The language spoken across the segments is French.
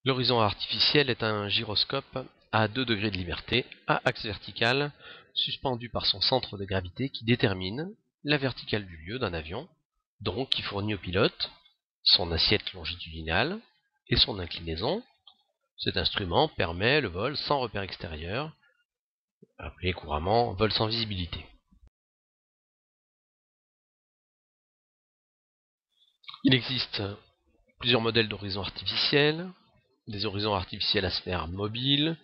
L'horizon artificiel est un gyroscope à 2 degrés de liberté, à axe vertical, suspendu par son centre de gravité qui détermine la verticale du lieu d'un avion, donc qui fournit au pilote son assiette longitudinale et son inclinaison. Cet instrument permet le vol sans repère extérieur, appelé couramment vol sans visibilité. Il existe plusieurs modèles d'horizons artificiels, des horizons artificiels à sphère mobile,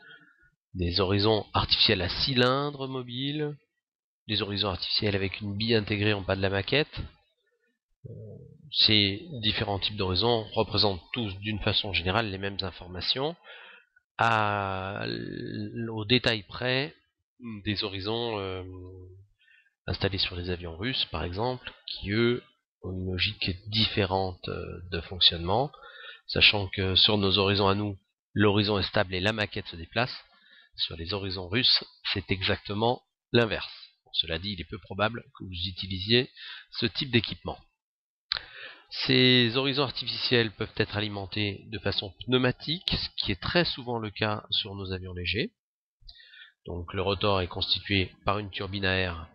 des horizons artificiels à cylindre mobile, des horizons artificiels avec une bille intégrée en bas de la maquette. Ces différents types d'horizons représentent tous d'une façon générale les mêmes informations, au détail près des horizons installés sur les avions russes par exemple, qui eux ont une logique différente de fonctionnement, sachant que sur nos horizons à nous, l'horizon est stable et la maquette se déplace. Sur les horizons russes, c'est exactement l'inverse. Cela dit, il est peu probable que vous utilisiez ce type d'équipement. Ces horizons artificiels peuvent être alimentés de façon pneumatique, ce qui est très souvent le cas sur nos avions légers. Donc le rotor est constitué par une turbine à air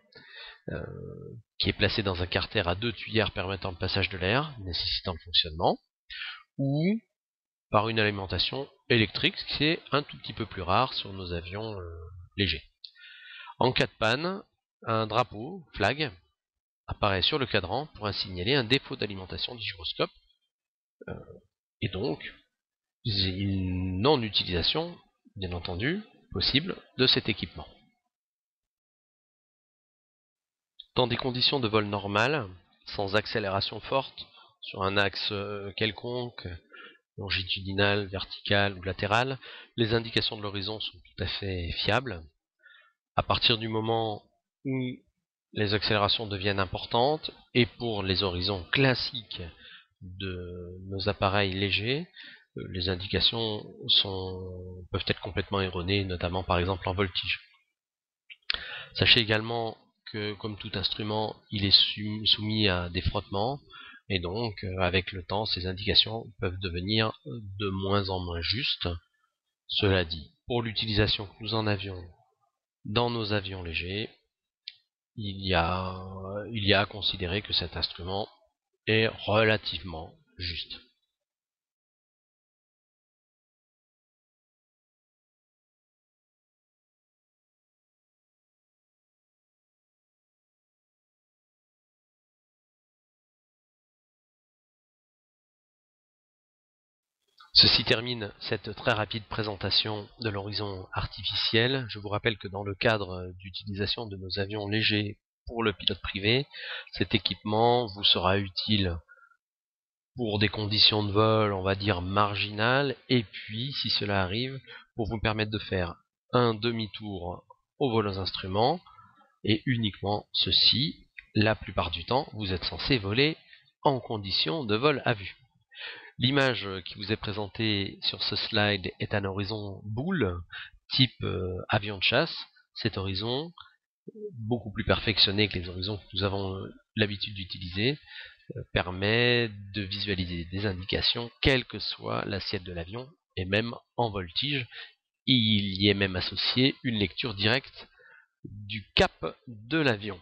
qui est placée dans un carter à 2 tuyères permettant le passage de l'air, nécessitant le fonctionnement, ou par une alimentation électrique, ce qui est un tout petit peu plus rare sur nos avions légers. En cas de panne, un drapeau, flag, apparaît sur le cadran pour signaler un défaut d'alimentation du gyroscope et donc une non-utilisation, bien entendu, possible de cet équipement. Dans des conditions de vol normales, sans accélération forte, sur un axe quelconque, longitudinal, vertical ou latéral, les indications de l'horizon sont tout à fait fiables. À partir du moment où les accélérations deviennent importantes, et pour les horizons classiques de nos appareils légers, les indications peuvent être complètement erronées, notamment par exemple en voltige. Sachez également que, comme tout instrument, il est soumis à des frottements, et donc, avec le temps, ces indications peuvent devenir de moins en moins justes. Cela dit, pour l'utilisation que nous en avions dans nos avions légers, il y a à considérer que cet instrument est relativement juste. Ceci termine cette très rapide présentation de l'horizon artificiel. Je vous rappelle que dans le cadre d'utilisation de nos avions légers pour le pilote privé, cet équipement vous sera utile pour des conditions de vol, on va dire, marginales, et puis, si cela arrive, pour vous permettre de faire un demi-tour au vol aux instruments, et uniquement ceci, la plupart du temps, vous êtes censé voler en conditions de vol à vue. L'image qui vous est présentée sur ce slide est un horizon boule, type avion de chasse. Cet horizon, beaucoup plus perfectionné que les horizons que nous avons l'habitude d'utiliser, permet de visualiser des indications, quelle que soit l'assiette de l'avion, et même en voltige. Il y est même associé une lecture directe du cap de l'avion.